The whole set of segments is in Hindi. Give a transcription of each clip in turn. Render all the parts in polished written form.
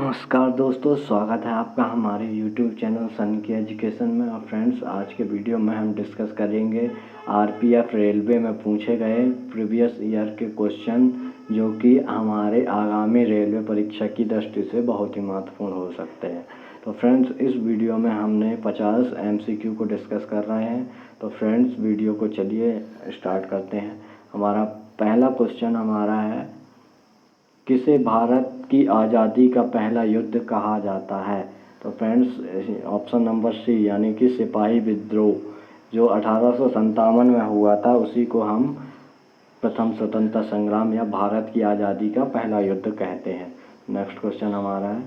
नमस्कार दोस्तों, स्वागत है आपका हमारे YouTube चैनल सन की एजुकेशन में। और फ्रेंड्स, आज के वीडियो में हम डिस्कस करेंगे आरपीएफ रेलवे में पूछे गए प्रीवियस ईयर के क्वेश्चन, जो कि हमारे आगामी रेलवे परीक्षा की दृष्टि से बहुत ही महत्वपूर्ण हो सकते हैं। तो फ्रेंड्स, इस वीडियो में हमने 50 MCQ को डिस्कस कर रहे हैं। तो फ्रेंड्स, वीडियो को चलिए स्टार्ट करते हैं। हमारा पहला क्वेश्चन हमारा है, किसे भारत की आज़ादी का पहला युद्ध कहा जाता है? तो फ्रेंड्स, ऑप्शन नंबर सी यानी कि सिपाही विद्रोह, जो 1857 में हुआ था, उसी को हम प्रथम स्वतंत्रता संग्राम या भारत की आज़ादी का पहला युद्ध कहते हैं। नेक्स्ट क्वेश्चन हमारा है,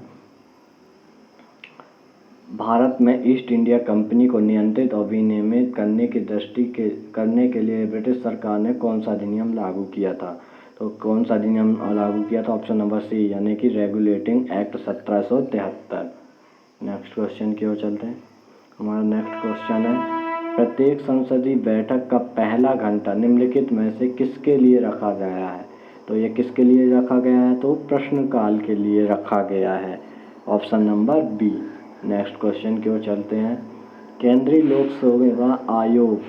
भारत में ईस्ट इंडिया कंपनी को नियंत्रित और विनियमित करने के लिए ब्रिटिश सरकार ने कौन सा अधिनियम लागू किया था? तो कौन सा अधिनियम लागू किया था? ऑप्शन नंबर सी यानी कि रेगुलेटिंग एक्ट 1773। नेक्स्ट क्वेश्चन की ओर चलते हैं। हमारा नेक्स्ट क्वेश्चन है, प्रत्येक संसदीय बैठक का पहला घंटा निम्नलिखित में से किसके लिए रखा गया है? तो ये किसके लिए रखा गया है? तो प्रश्नकाल के लिए रखा गया है, option number B. Next question की ओर चलते हैं, केंद्रीय लोक सेवा आयोग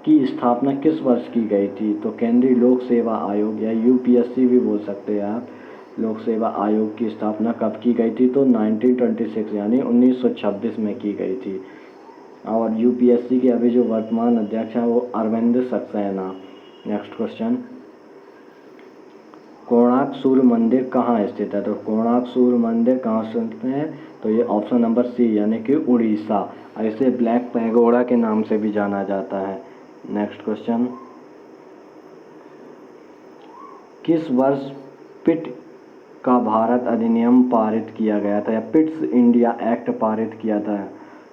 की स्थापना किस वर्ष की गई थी? तो केंद्रीय लोक सेवा आयोग या यूपीएससी भी बोल सकते हैं आप, लोक सेवा आयोग की स्थापना कब की गई थी? तो 1926 यानी 1926 में की गई थी। और यूपीएससी के अभी जो वर्तमान अध्यक्ष हैं वो अरविंद सक्सेना। नेक्स्ट क्वेश्चन, कोणार्क सूर्य मंदिर कहाँ स्थित है? तो कोणार्क सूर्य मंदिर कहाँ स्थित है? तो ये ऑप्शन नंबर सी यानी कि उड़ीसा, इसे ब्लैक पैगोडा के नाम से भी जाना जाता है। नेक्स्ट क्वेश्चन, किस वर्ष पिट का भारत अधिनियम पारित किया गया था, या पिट्स इंडिया एक्ट पारित किया था?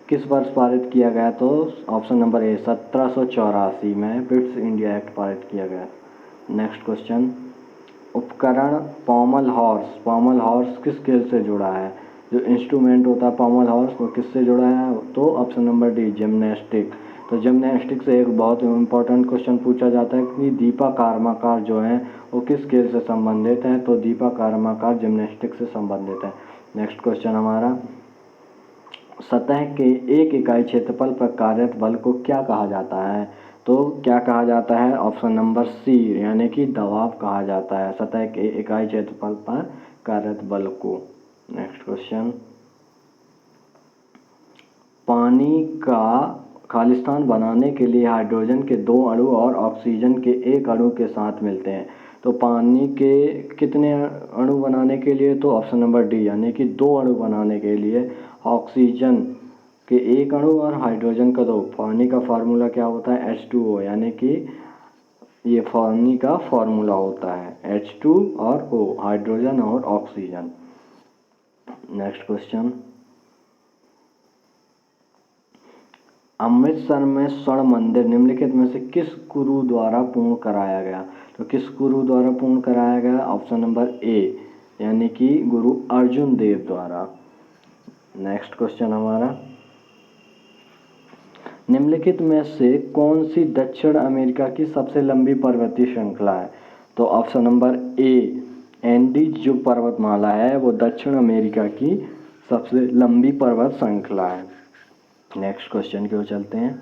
किस वर्ष पारित किया गया? तो ऑप्शन नंबर ए 1784 में पिट्स इंडिया एक्ट पारित किया गया। नेक्स्ट क्वेश्चन, उपकरण पॉमल हॉर्स किस खेल से जुड़ा है? जो इंस्ट्रूमेंट होता है पॉमल हॉर्स, वो किससे जुड़ा है? तो ऑप्शन नंबर डी जिम्नास्टिक। तो जिम्नास्टिक से एक बहुत इम्पोर्टेंट क्वेश्चन पूछा जाता है कि दीपा कर्माकर जो है वो किस खेल से संबंधित हैं? तो दीपा कर्माकर जिम्नास्टिक से संबंधित है। नेक्स्ट क्वेश्चन हमारा, सतह के एक इकाई क्षेत्रफल पर कार्यरत बल को क्या कहा जाता है? तो क्या कहा जाता है? ऑप्शन नंबर सी यानी कि दबाव कहा जाता है सतह के इकाई क्षेत्रफल पर कार्यरत बल को। नेक्स्ट क्वेश्चन, पानी का खालिस्तान बनाने के लिए हाइड्रोजन के 2 अणु और ऑक्सीजन के 1 अणु के साथ मिलते हैं। तो पानी के कितने अणु बनाने के लिए? तो ऑप्शन नंबर डी यानी कि 2 अणु बनाने के लिए ऑक्सीजन के 1 अणु और हाइड्रोजन का 2। पानी का फार्मूला क्या होता है? H2O, यानी कि ये पानी का फार्मूला होता है H2 और O, हाइड्रोजन और ऑक्सीजन। नेक्स्ट क्वेश्चन, अमृतसर में स्वर्ण मंदिर निम्नलिखित में से किस गुरु द्वारा पूर्ण कराया गया? तो किस गुरु द्वारा पूर्ण कराया गया? ऑप्शन नंबर ए यानी कि गुरु अर्जुन देव द्वारा। नेक्स्ट क्वेश्चन हमारा, निम्नलिखित में से कौन सी दक्षिण अमेरिका की सबसे लंबी पर्वतीय श्रृंखला है? तो ऑप्शन नंबर ए एंडीज जो पर्वतमाला है वो दक्षिण अमेरिका की सबसे लंबी पर्वत श्रृंखला है। नेक्स्ट क्वेश्चन की ओर चलते हैं,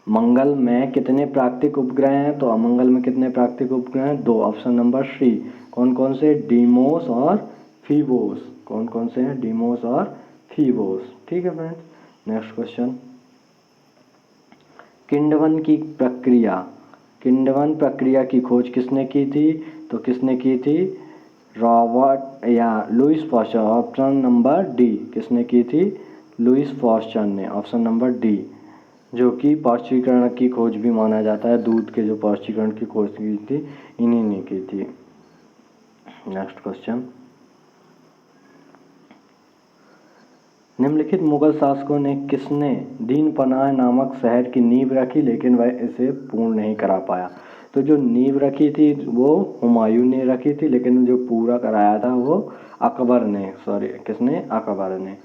मंगल में कितने प्राकृतिक उपग्रह हैं? तो मंगल में कितने प्राकृतिक उपग्रह हैं? 2। Option number C. कौन कौन से? डीमोस और फीबोस। कौन कौन से हैं? डीमोस और फीबोस। ठीक है फ्रेंड्स। नेक्स्ट क्वेश्चन, किंडवन प्रक्रिया की खोज किसने की थी? तो किसने की थी? रॉबर्ट या Louis Pasteur. Option number D. किसने की थी? लुईस पॉस्चर ने, ऑप्शन नंबर डी, जो कि पौष्टिकरण की खोज भी माना जाता है। दूध के जो पौष्टिकरण की खोज की थी इन्हीं ने की थी। नेक्स्ट क्वेश्चन, निम्नलिखित मुगल शासकों ने किसने दीन पनाह नामक शहर की नींव रखी लेकिन वह इसे पूर्ण नहीं करा पाया? तो जो नींव रखी थी वो हुमायूं ने रखी थी, लेकिन जो पूरा कराया था वो अकबर ने, किसने? अकबर ने।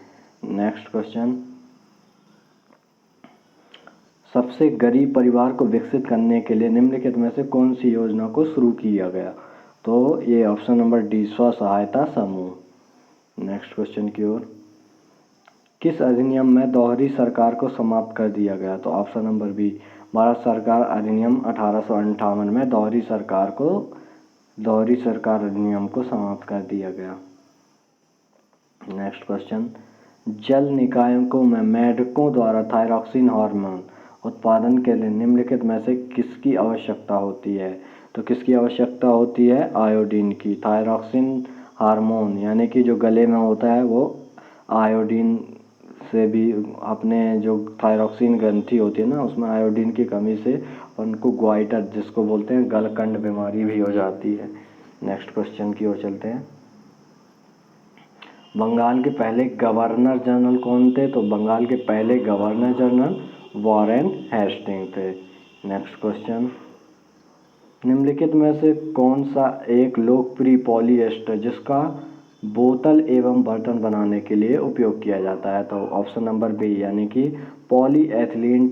नेक्स्ट क्वेश्चन, सबसे गरीब परिवार को विकसित करने के लिए निम्नलिखित में से कौन सी योजना को शुरू किया गया? तो ये ऑप्शन नंबर डी स्व सहायता समूह। नेक्स्ट क्वेश्चन की ओर। किस अधिनियम में दोहरी सरकार को समाप्त कर दिया गया? तो ऑप्शन नंबर बी, भारत सरकार अधिनियम 1858 में दोहरी सरकार अधिनियम को समाप्त कर दिया गया। नेक्स्ट क्वेश्चन, जल निकायों में मेढकों द्वारा थायरॉक्सिन हार्मोन उत्पादन के लिए निम्नलिखित में से किसकी आवश्यकता होती है? तो किसकी आवश्यकता होती है? आयोडीन की। थायरॉक्सिन हार्मोन यानी कि जो गले में होता है वो आयोडीन से भी, अपने जो थायरॉक्सिन ग्रंथि होती है ना उसमें आयोडीन की कमी से उनको ग्वाइटर जिसको बोलते हैं गलकंड बीमारी भी हो जाती है। नेक्स्ट क्वेश्चन की ओर चलते हैं। बंगाल के पहले गवर्नर जनरल कौन थे? तो बंगाल के पहले गवर्नर जनरल वॉरेन हेस्टिंग थे। नेक्स्ट क्वेश्चन, निम्नलिखित में से कौन सा एक लोकप्रिय पॉलीएस्टर जिसका बोतल एवं बर्तन बनाने के लिए उपयोग किया जाता है? तो ऑप्शन नंबर बी यानी कि पॉलीएथिलीन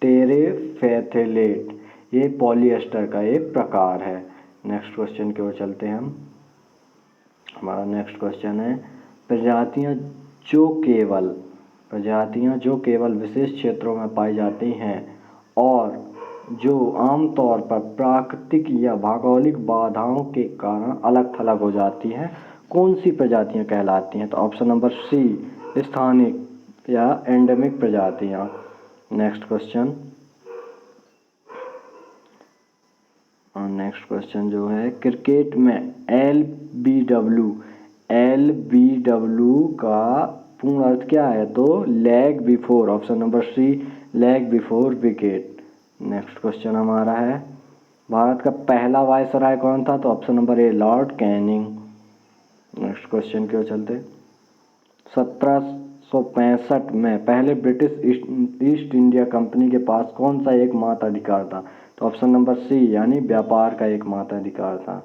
टेरेफेथलेट, ये पॉलीएस्टर का एक प्रकार है। नेक्स्ट क्वेश्चन की ओर चलते हैं हम। हमारा नेक्स्ट क्वेश्चन है, प्रजातियां जो केवल विशेष क्षेत्रों में पाई जाती हैं और जो आमतौर पर प्राकृतिक या भौगोलिक बाधाओं के कारण अलग थलग हो जाती हैं, कौन सी प्रजातियां कहलाती हैं? तो ऑप्शन नंबर सी, स्थानिक या एंडेमिक प्रजातियां। नेक्स्ट क्वेश्चन जो है, क्रिकेट में एल बी डब्ल्यू का पूर्ण अर्थ क्या है? तो leg before, option number C, leg before wicket. Next question हमारा है, भारत का पहला वायसराय कौन था? तो option number A, Lord Canning. Next question की ओर चलते। 1765 में पहले ब्रिटिश ईस्ट इंडिया कंपनी के पास कौन सा एक मात्राधिकार था? तो ऑप्शन नंबर सी यानी व्यापार का एक मात्राधिकार था।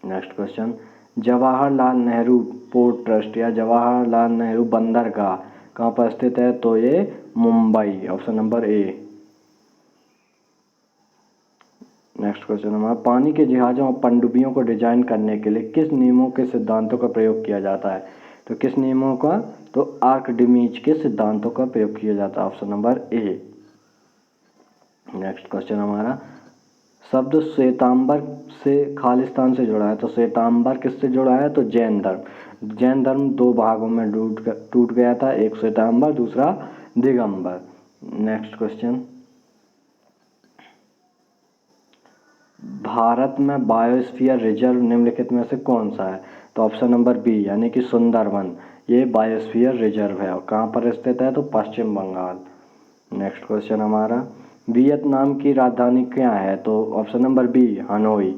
Next question, Jawaharlal Nehru port trust या जवाहरलाल नेहरू बंदरगाह कहाँ पर स्थित है? तो ये मुंबई, ऑप्शन नंबर ए। नेक्स्ट क्वेश्चन हमारा, पानी के जहाज़ों और पनडुब्बियों को डिजाइन करने के लिए किस नियमों के सिद्धांतों का प्रयोग किया जाता है? तो किस नियमों का? तो आर्कमिडीज के सिद्धांतों का प्रयोग किया जाता है, ऑप्शन नंबर ए। नेक्स्ट क्वेश्चन हमारा, शब्द श्वेतांबर से खालिस्तान से जुड़ा है, तो श्वेतांबर किससे जुड़ा है? तो जैन धर्म दो भागों में टूट गया था, एक श्वेतांबर दूसरा दिगंबर। नेक्स्ट क्वेश्चन, भारत में बायोस्फीयर रिजर्व निम्नलिखित में से कौन सा है? तो ऑप्शन नंबर बी यानी कि सुंदरवन, ये बायोस्फीयर रिजर्व है और कहाँ पर स्थित है? तो पश्चिम बंगाल। नेक्स्ट क्वेश्चन हमारा, वियतनाम की राजधानी क्या है? तो option number B, Hanoi.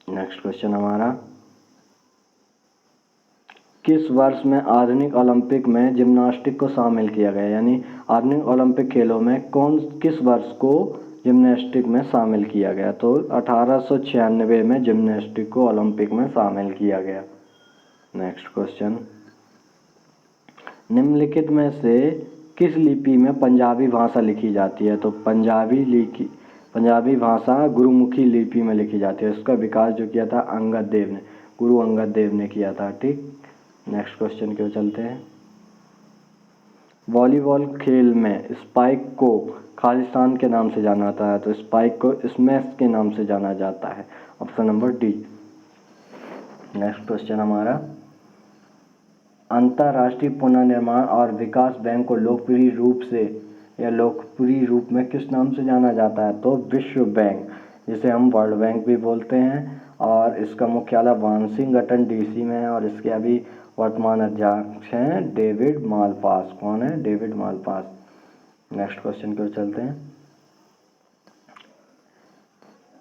Next question हमारा, किस वर्ष में आधुनिक ओलंपिक में जिम्नास्टिक को शामिल किया गया? यानी आधुनिक ओलंपिक खेलों में किस वर्ष को जिम्नास्टिक में शामिल किया गया? तो 1896 में जिम्नास्टिक को ओलंपिक में शामिल किया गया। नेक्स्ट क्वेश्चन, निम्नलिखित में से किस लिपि में पंजाबी भाषा लिखी जाती है? तो पंजाबी भाषा गुरुमुखी लिपि में लिखी जाती है। इसका विकास जो किया था गुरु अंगद देव ने किया था। ठीक, नेक्स्ट क्वेश्चन की ओर चलते हैं। वॉलीबॉल खेल में स्पाइक को खालिस्तान के नाम से जाना जाता है, तो स्पाइक को स्मैश के नाम से जाना जाता है, option number D. Next question हमारा, अंतर्राष्ट्रीय पुनर्निर्माण और विकास बैंक को लोकप्रिय रूप में किस नाम से जाना जाता है? तो विश्व बैंक, जिसे हम वर्ल्ड बैंक भी बोलते हैं, और इसका मुख्यालय वाशिंगटन डीसी में है और इसके अभी वर्तमान अध्यक्ष हैं डेविड मालपास। कौन है? David Malpass. नेक्स्ट क्वेश्चन की ओर चलते हैं।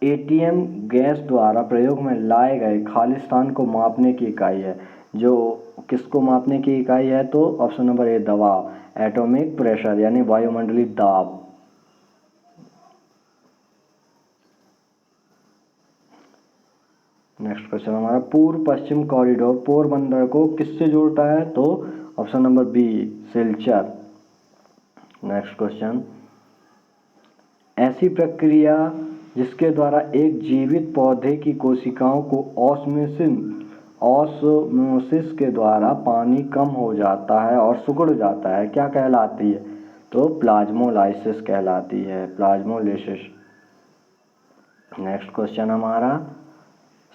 एटीएम गैस द्वारा प्रयोग में लाए गए खालिस्तान को मापने की इकाई है, जो किसको मापने की इकाई है? तो ऑप्शन नंबर ए, दबाव, एटॉमिक प्रेशर यानी वायुमंडलीय दाब। नेक्स्ट क्वेश्चन हमारा, पूर्व पश्चिम कॉरिडोर पोरबंदर को किससे जोड़ता है? तो option number B, Silchar. Next question, ऐसी प्रक्रिया जिसके द्वारा एक जीवित पौधे की कोशिकाओं को ऑस्मोसिस के द्वारा पानी कम हो जाता है और सिकुड़ जाता है, क्या कहलाती है? तो प्लाज्मोलाइसिस कहलाती है, प्लाज्मोलाइसिस। नेक्स्ट क्वेश्चन हमारा,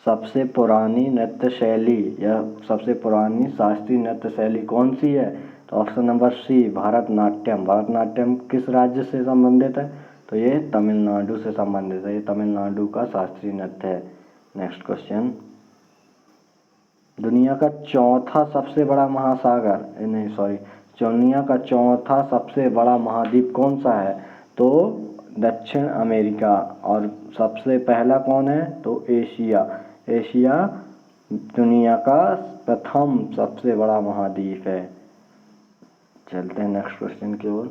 सबसे पुरानी नृत्य शैली या सबसे पुरानी शास्त्रीय नृत्य शैली कौन सी है? तो option number C, Bharatanatyam. Bharatanatyam किस राज्य से संबंधित है? तो ये तमिलनाडु से संबंधित है, ये तमिलनाडु का शास्त्रीय नृत्य है। नेक्स्ट क्वेश्चन, दुनिया का चौथा सबसे बड़ा महासागर दुनिया का चौथा सबसे बड़ा महाद्वीप कौन सा है? तो दक्षिण अमेरिका। और सबसे पहला कौन है? तो एशिया। एशिया दुनिया का प्रथम सबसे बड़ा महाद्वीप है। चलते हैं नेक्स्ट क्वेश्चन की ओर।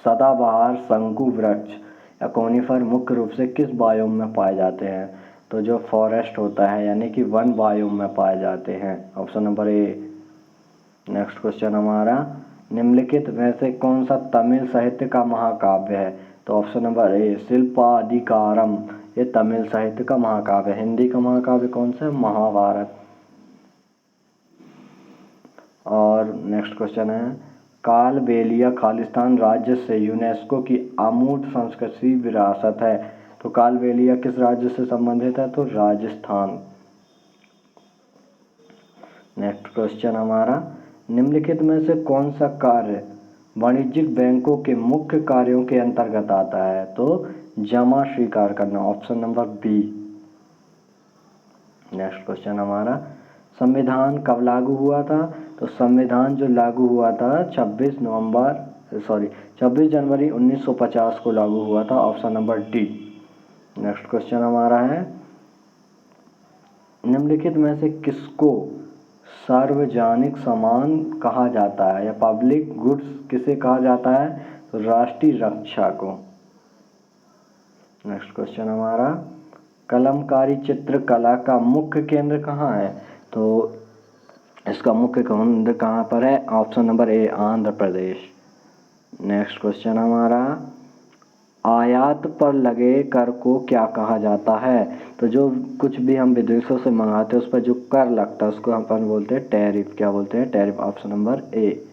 सदाबहार शंकु वृक्ष या कोनिफर मुख्य रूप से किस बायोम में पाए जाते हैं? तो जो फॉरेस्ट होता है यानी कि वन बायोम में पाए जाते हैं, ऑप्शन नंबर ए। नेक्स्ट क्वेश्चन हमारा, निम्नलिखित में से कौन सा तमिल साहित्य का महाकाव्य है? तो ऑप्शन नंबर ए, शिल्पाधिकारम। ये तमिल साहित्य का महाकाव्य है। हिंदी का महाकाव्य कौन सा है? महाभारत। और नेक्स्ट क्वेश्चन है, कालबेलिया खालिस्तान राज्य से यूनेस्को की अमूर्त सांस्कृतिक विरासत है। तो कालबेलिया किस राज्य से संबंधित है? तो राजस्थान। नेक्स्ट क्वेश्चन हमारा, निम्नलिखित में से कौन सा कार्य वाणिज्यिक बैंकों के मुख्य कार्यों के अंतर्गत आता है? तो जमा स्वीकार करना, option number B. Next question हमारा, संविधान कब लागू हुआ था? तो संविधान जो लागू हुआ था 26 जनवरी 1950 को लागू हुआ था, option number D. Next question हमारा है, निम्नलिखित में से किसको सार्वजनिक सामान कहा जाता है या पब्लिक गुड्स किसे कहा जाता है? तो राष्ट्रीय रक्षा को। नेक्स्ट क्वेश्चन हमारा, कलमकारी चित्रकला का मुख्य केंद्र कहाँ है? तो इसका मुख्य केंद्र कहाँ पर है? ऑप्शन नंबर ए, आंध्र प्रदेश। नेक्स्ट क्वेश्चन हमारा, आयात पर लगे कर को क्या कहा जाता है? तो जो कुछ भी हम विदेशों से मंगाते हैं उस पर जो कर लगता है उसको अपन बोलते हैं टैरिफ। क्या बोलते हैं? टैरिफ, ऑप्शन नंबर ए।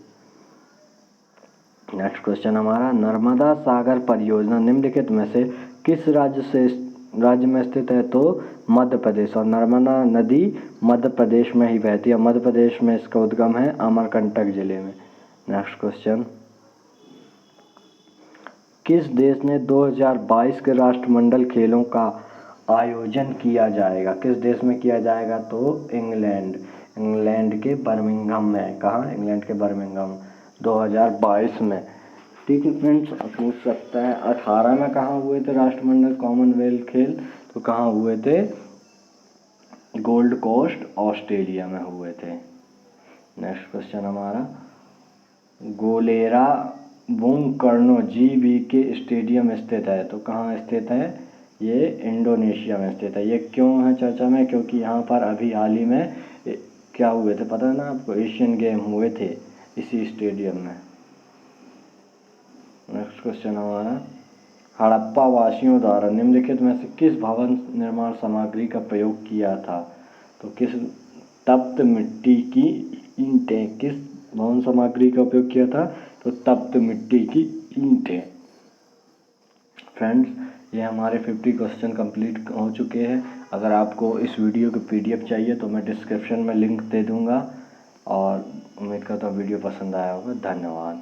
नेक्स्ट क्वेश्चन हमारा, नर्मदा सागर परियोजना निम्नलिखित में से किस राज्य में स्थित है? तो मध्य प्रदेश। और नर्मदा नदी मध्य प्रदेश में ही बहती है। मध्य प्रदेश में इसका उद्गम है अमरकंटक जिले में। नेक्स्ट क्वेश्चन, किस देश ने 2022 के राष्ट्रमंडल खेलों का आयोजन किया जाएगा? किस देश में किया जाएगा? तो इंग्लैंड के बर्मिंघम में। कहाँ? इंग्लैंड के बर्मिंघम, 2022 में। ठीक है फ्रेंड्स, अब पूछ सकता है 18 में कहाँ हुए थे राष्ट्रमंडल कॉमनवेल्थ खेल? तो कहाँ हुए थे? गोल्ड कोस्ट ऑस्ट्रेलिया में हुए थे। नेक्स्ट क्वेश्चन हमारा, गोलेरा बूंग कर्नो GBK स्टेडियम स्थित है। तो कहाँ स्थित है? ये इंडोनेशिया में स्थित है। ये क्यों है चर्चा में? क्योंकि यहाँ पर अभी हाल ही में क्या हुए थे पता है ना आपको? एशियन गेम हुए थे इसी स्टेडियम में। नेक्स्ट क्वेश्चन हमारा, हड़प्पा वासियों द्वारा निम्नलिखित में से किस भवन निर्माण सामग्री का प्रयोग किया था? तो किस तप्त मिट्टी की ईंटें, किस भवन सामग्री का उपयोग किया था? तो तप्त मिट्टी की ईंटें। फ्रेंड्स, ये हमारे 50 क्वेश्चन कंप्लीट हो चुके हैं। अगर आपको इस वीडियो की PDF चाहिए तो मैं डिस्क्रिप्शन में लिंक दे दूँगा। और उम्मीद करता हूँ वीडियो पसंद आया होगा। धन्यवाद।